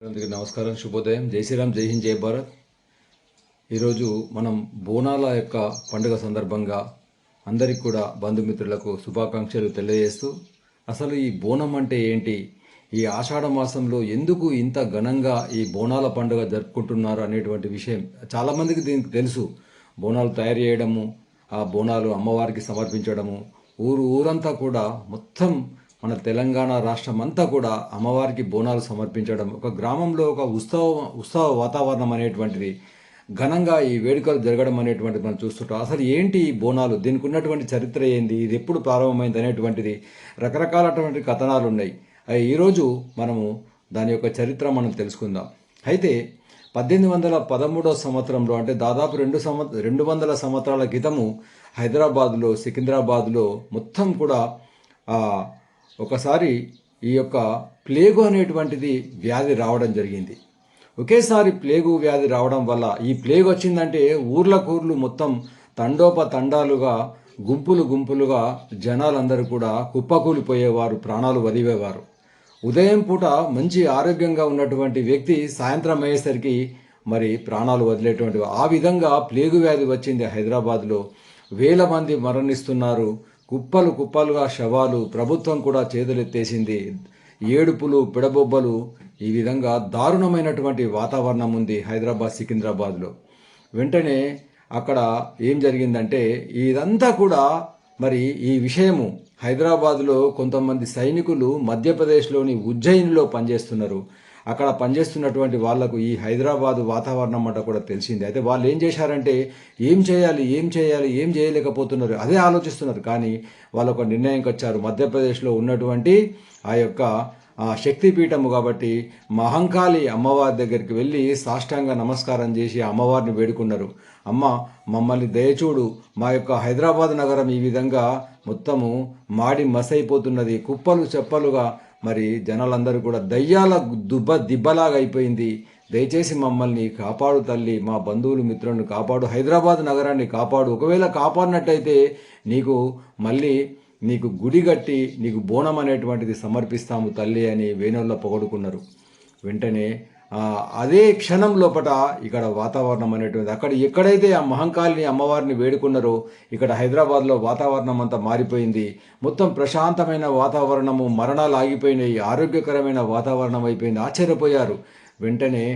అందరికీ నమస్కారం, శుభోదయం, జై శ్రీరామ్, జై హింద్, జై భారత్. ఈరోజు మనం బోనాల యొక్క పండుగ సందర్భంగా అందరికి కూడా బంధుమిత్రులకు శుభాకాంక్షలు తెలియజేస్తూ, అసలు ఈ బోనం అంటే ఏంటి, ఈ ఆషాఢ మాసంలో ఎందుకు ఇంత ఘనంగా ఈ బోనాల పండుగ జరుపుకుంటున్నారు అనేటువంటి విషయం చాలామందికి దీనికి తెలుసు. బోనాలు తయారు చేయడము, ఆ బోనాలు అమ్మవారికి సమర్పించడము, ఊరంతా కూడా మొత్తం మన తెలంగాణ రాష్ట్రం అంతా కూడా అమ్మవారికి బోనాలు సమర్పించడం, ఒక గ్రామంలో ఒక ఉత్సవ వాతావరణం అనేటువంటిది ఘనంగా ఈ వేడుకలు జరగడం అనేటువంటిది మనం చూస్తుంటాం. అసలు ఏంటి ఈ బోనాలు, దీనికి ఉన్నటువంటి చరిత్ర ఏంది, ఇది ఎప్పుడు ప్రారంభమైంది అనేటువంటిది రకరకాలటువంటి కథనాలు ఉన్నాయి. ఈరోజు మనము దాని యొక్క చరిత్ర మనం తెలుసుకుందాం. అయితే 1813 సంవత్సరంలో, అంటే దాదాపు 200 సంవత్సరాల క్రితము హైదరాబాద్లో, సికింద్రాబాద్లో మొత్తం కూడా ఒకసారి ఈ యొక్క ప్లేగు అనేటువంటిది వ్యాధి రావడం జరిగింది. ఒకేసారి ప్లేగు వ్యాధి రావడం వల్ల, ఈ ప్లేగు వచ్చిందంటే ఊర్లకూర్లు మొత్తం తండోపతండాలుగా, గుంపులుగా జనాలందరూ కూడా కుప్పకూలిపోయేవారు, ప్రాణాలు వదిలేవారు. ఉదయం పూట మంచి ఆరోగ్యంగా ఉన్నటువంటి వ్యక్తి సాయంత్రం అయ్యేసరికి మరి ప్రాణాలు వదిలేటువంటి ఆ విధంగా ప్లేగు వ్యాధి వచ్చింది హైదరాబాద్లో. వేల మంది మరణిస్తున్నారు, కుప్పలుగా శవాలు. ప్రభుత్వం కూడా చేతులెత్తేసింది. ఏడుపులు, పిడబొబ్బలు, ఈ విధంగా దారుణమైనటువంటి వాతావరణం ఉంది హైదరాబాద్, సికింద్రాబాద్లో. వెంటనే అక్కడ ఏం జరిగిందంటే, ఇదంతా కూడా మరి ఈ విషయము హైదరాబాద్లో కొంతమంది సైనికులు మధ్యప్రదేశ్లోని ఉజ్జయినిలో పనిచేస్తున్నారు. అక్కడ పనిచేస్తున్నటువంటి వాళ్లకు ఈ హైదరాబాదు వాతావరణం అంట కూడా తెలిసింది. అయితే వాళ్ళు ఏం చేశారంటే, ఏం చేయలేకపోతున్నారు, అదే ఆలోచిస్తున్నారు. కానీ వాళ్ళు ఒక నిర్ణయంకి వచ్చారు. మధ్యప్రదేశ్లో ఉన్నటువంటి ఆ యొక్క శక్తిపీఠము కాబట్టి మహంకాళి అమ్మవారి దగ్గరికి వెళ్ళి సాష్టాంగ నమస్కారం చేసి అమ్మవారిని వేడుకున్నారు. అమ్మ, మమ్మల్ని దయచూడు, మా యొక్క హైదరాబాద్ నగరం ఈ విధంగా మొత్తము మాడి మసైపోతున్నది, కుప్పలు చెప్పలుగా మరి జనాలందరూ కూడా దయ్యాల దిబ్బలాగా అయిపోయింది. దయచేసి మమ్మల్ని కాపాడు తల్లి, మా బంధువులు మిత్రులను కాపాడు, హైదరాబాద్ నగరాన్ని కాపాడు. ఒకవేళ కాపాడినట్టయితే నీకు గుడి కట్టి నీకు బోనం అనేటువంటిది సమర్పిస్తాము తల్లి అని వేణుల్లో పొగడుకున్నారు. వెంటనే అదే క్షణం లోపల ఇక్కడ వాతావరణం అనేటువంటిది, ఎక్కడైతే ఆ మహంకాళిని అమ్మవారిని వేడుకున్నారో ఇక్కడ హైదరాబాద్లో వాతావరణం అంతా మారిపోయింది. మొత్తం ప్రశాంతమైన వాతావరణము, మరణాలు ఆగిపోయినాయి, ఆరోగ్యకరమైన వాతావరణం అయిపోయింది. ఆశ్చర్యపోయారు. వెంటనే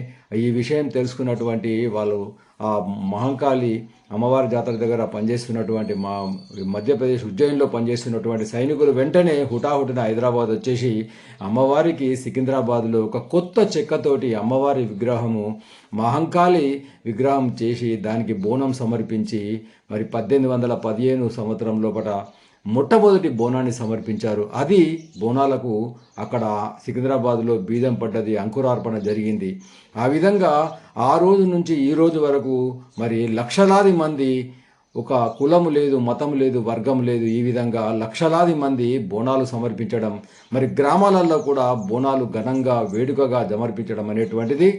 ఈ విషయం తెలుసుకున్నటువంటి వాళ్ళు ఆ మహంకాళి అమ్మవారి జాతర దగ్గర పనిచేస్తున్నటువంటి మా మధ్యప్రదేశ్ ఉజ్జయిన్లో పనిచేస్తున్నటువంటి సైనికులు వెంటనే హుటాహుటిన హైదరాబాద్ వచ్చేసి అమ్మవారికి సికింద్రాబాద్లో ఒక కొత్త చెక్కతోటి అమ్మవారి విగ్రహము, మహంకాళి విగ్రహం చేసి దానికి బోనం సమర్పించి మరి 1815 సంవత్సరం లోపల మొట్టమొదటి బోనాన్ని సమర్పించారు. అది బోనాలకు అక్కడ సికింద్రాబాద్లో బీజం పడ్డది, అంకురార్పణ జరిగింది. ఆ విధంగా ఆ రోజు నుంచి ఈ రోజు వరకు మరి లక్షలాది మంది, ఒక కులము లేదు, మతం లేదు, వర్గం లేదు, ఈ విధంగా లక్షలాది మంది బోనాలు సమర్పించడం, మరి గ్రామాలలో కూడా బోనాలు ఘనంగా వేడుకగా సమర్పించడం అనేటువంటిది.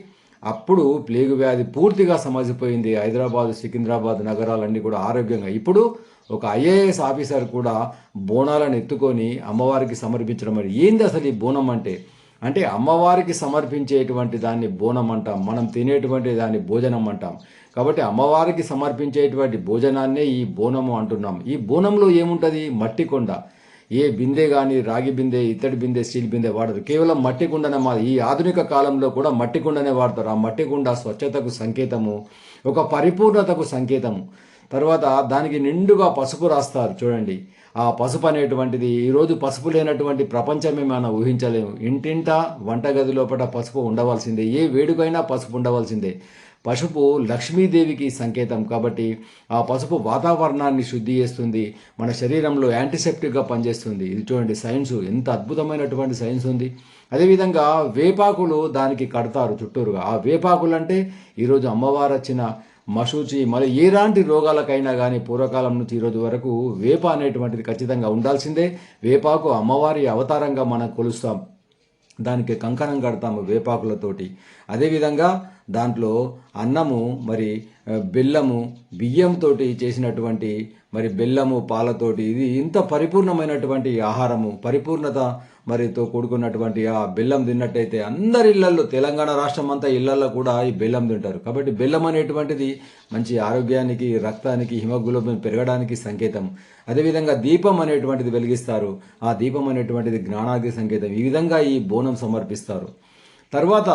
అప్పుడు ప్లేగు వ్యాధి పూర్తిగా సమసిపోయింది. హైదరాబాద్, సికింద్రాబాద్ నగరాలన్నీ కూడా ఆరోగ్యంగా. ఇప్పుడు ఒక ఐఏఎస్ ఆఫీసర్ కూడా బోనాలను ఎత్తుకొని అమ్మవారికి సమర్పించడం. మరి ఏంది అసలు ఈ బోనం అంటే అమ్మవారికి సమర్పించేటువంటి దాన్ని బోనం అంటాం, మనం తినేటువంటి దాన్ని భోజనం అంటాం. కాబట్టి అమ్మవారికి సమర్పించేటువంటి భోజనాన్నే ఈ బోనము అంటున్నాం. ఈ బోనంలో ఏముంటుంది? మట్టి కొండ. ఏ బిందె కానీ, రాగి బిందె, ఇత్తడి బిందె, స్టీల్ బిందె వాడరు. కేవలం మట్టి కుండనే. ఈ ఆధునిక కాలంలో కూడా మట్టి కుండనే వాడతారు. ఆ మట్టి కుండ స్వచ్ఛతకు సంకేతము, ఒక పరిపూర్ణతకు సంకేతము. తర్వాత దానికి నిండుగా పసుపు రాస్తారు. చూడండి, ఆ పసుపు అనేటువంటిది ఈరోజు పసుపు లేనటువంటి ప్రపంచమే మనం ఊహించలేము. ఇంటింటా వంటగది లోపల పసుపు ఉండవలసిందే, ఏ వేడుకైనా పసుపు ఉండవలసిందే. పసుపు లక్ష్మీదేవికి సంకేతం కాబట్టి ఆ పసుపు వాతావరణాన్ని శుద్ధి చేస్తుంది, మన శరీరంలో యాంటీసెప్టిక్గా పనిచేస్తుంది. ఇది చూడండి, సైన్స్ ఎంత అద్భుతమైనటువంటి సైన్స్ ఉంది. అదేవిధంగా వేపాకులు దానికి కడతారు చుట్టూరుగా. ఆ వేపాకులు అంటే ఈరోజు అమ్మవారు వచ్చిన మశూచి, మరి ఎలాంటి రోగాలకైనా కానీ పూర్వకాలం నుంచి ఈరోజు వరకు వేప అనేటువంటిది ఖచ్చితంగా ఉండాల్సిందే. వేపాకు అమ్మవారి అవతారంగా మనం కొలుస్తాం, దానికి కంకణం కడతాము వేపాకులతోటి. అదేవిధంగా దాంట్లో అన్నము, మరి బెల్లము, బియ్యంతో చేసినటువంటి మరి బెల్లము, పాలతోటి, ఇది ఇంత పరిపూర్ణమైనటువంటి ఆహారము, పరిపూర్ణత మరితో కూడుకున్నటువంటి ఆ బెల్లం తిన్నట్టయితే అందరి ఇళ్లలో, తెలంగాణ రాష్ట్రం అంతా ఇళ్లలో కూడా ఈ బెల్లం తింటారు. కాబట్టి బెల్లం అనేటువంటిది మంచి ఆరోగ్యానికి, రక్తానికి, హిమోగ్లోబిన్ పెరగడానికి సంకేతం. అదేవిధంగా దీపం అనేటువంటిది వెలిగిస్తారు. ఆ దీపం అనేటువంటిది జ్ఞానానికి సంకేతం. ఈ విధంగా ఈ బోనం సమర్పిస్తారు. తర్వాత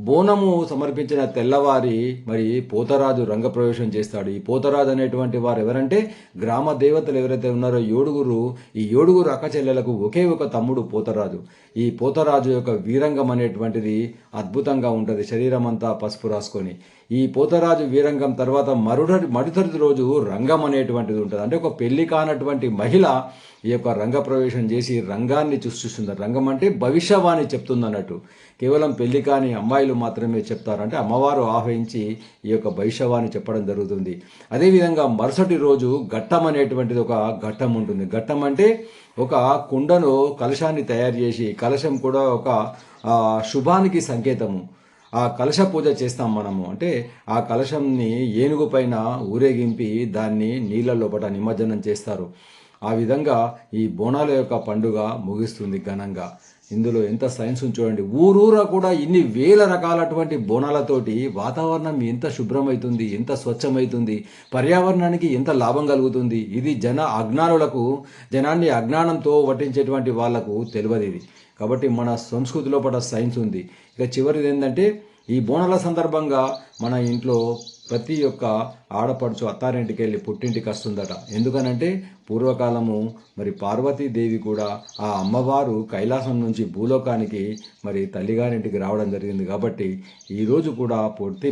బోనము సమర్పించిన తెల్లవారి మరి పోతరాజు రంగప్రవేశం చేస్తాడు. ఈ పోతరాజు అనేటువంటి వారు ఎవరంటే గ్రామ దేవతలు ఎవరైతే ఉన్నారో ఈ ఏడుగురు అక్కచెల్లెలకు ఒకే ఒక తమ్ముడు పోతరాజు. ఈ పోతరాజు యొక్క వీరంగం అనేటువంటిది అద్భుతంగా ఉంటుంది, శరీరం అంతా పసుపు రాసుకొని. ఈ పోతరాజు వీరంగం తర్వాత మరుసటి రోజు రంగం అనేటువంటిది ఉంటుంది. అంటే ఒక పెళ్లి కానటువంటి మహిళ ఈ యొక్క రంగప్రవేశం చేసి రంగాన్ని సృష్టిస్తుంది. రంగం అంటే భవిష్యవాణి చెప్తుంది అన్నట్టు. కేవలం పెళ్లి కాని అమ్మాయిలు మాత్రమే చెప్తారు, అంటే అమ్మవారు ఆహ్వానించి ఈ యొక్క భవిష్యవాణి చెప్పడం జరుగుతుంది. అదేవిధంగా మరుసటి రోజు ఘట్టం అనేటువంటిది ఒక ఘట్టం ఉంటుంది. ఘట్టం అంటే ఒక కుండను కలశాన్ని తయారు చేసి, కలశం కూడా ఒక శుభానికి సంకేతము. ఆ కలశ పూజ చేస్తాం మనము. అంటే ఆ కలశంని ఏనుగు పైన ఊరేగింపి దాన్ని నీళ్ళ లోపల నిమజ్జనం చేస్తారు. ఆ విధంగా ఈ బోనాల యొక్క పండుగ ముగిస్తుంది ఘనంగా. ఇందులో ఎంత సైన్స్ చూడండి. ఊరూరా కూడా ఇన్ని వేల రకాలటువంటి బోనాలతోటి వాతావరణం ఎంత శుభ్రమవుతుంది, ఎంత స్వచ్ఛమవుతుంది, పర్యావరణానికి ఎంత లాభం కలుగుతుంది. ఇది జనాన్ని అజ్ఞానంతో వటించేటువంటి వాళ్లకు తెలియదు ఇది. కాబట్టి మన సంస్కృతిలో పట సైన్స్ ఉంది. ఇక చివరిది ఏంటంటే ఈ బోనాల సందర్భంగా మన ఇంట్లో ప్రతి ఒక్క ఆడపడుచు అత్తారింటికి వెళ్ళి పుట్టింటికి వస్తుందట. ఎందుకనంటే పూర్వకాలము మరి పార్వతీదేవి కూడా ఆ అమ్మవారు కైలాసం నుంచి భూలోకానికి మరి తల్లిగారింటికి రావడం జరిగింది. కాబట్టి ఈరోజు కూడా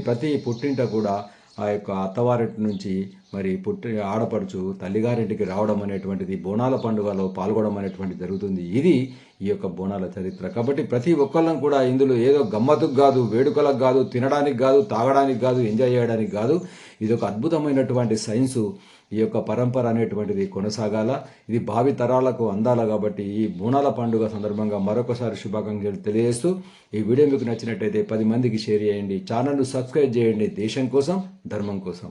ప్రతి పుట్టింట కూడా ఆ యొక్క అత్తవారింటి నుంచి మరి ఆడపడుచు తల్లిగారింటికి రావడం అనేటువంటిది, బోనాల పండుగలో పాల్గొనడం అనేటువంటిది జరుగుతుంది. ఇది ఈ యొక్క బోనాల చరిత్ర. కాబట్టి ప్రతి ఒక్కళ్ళం కూడా ఇందులో ఏదో గమ్మతుకు కాదు, వేడుకలకు కాదు, తినడానికి కాదు, తాగడానికి కాదు, ఎంజాయ్ చేయడానికి కాదు. ఇది ఒక అద్భుతమైనటువంటి సైన్సు. ఈ యొక్క పరంపర అనేటువంటిది కొనసాగాల, ఇది భావి తరాలకు అందాల. కాబట్టి ఈ బోనాల పండుగ సందర్భంగా మరొకసారి శుభాకాంక్షలు తెలియజేస్తూ ఈ వీడియో మీకు నచ్చినట్టయితే 10 మందికి షేర్ చేయండి, ఛానల్ను సబ్స్క్రైబ్ చేయండి. దేశం కోసం, ధర్మం కోసం.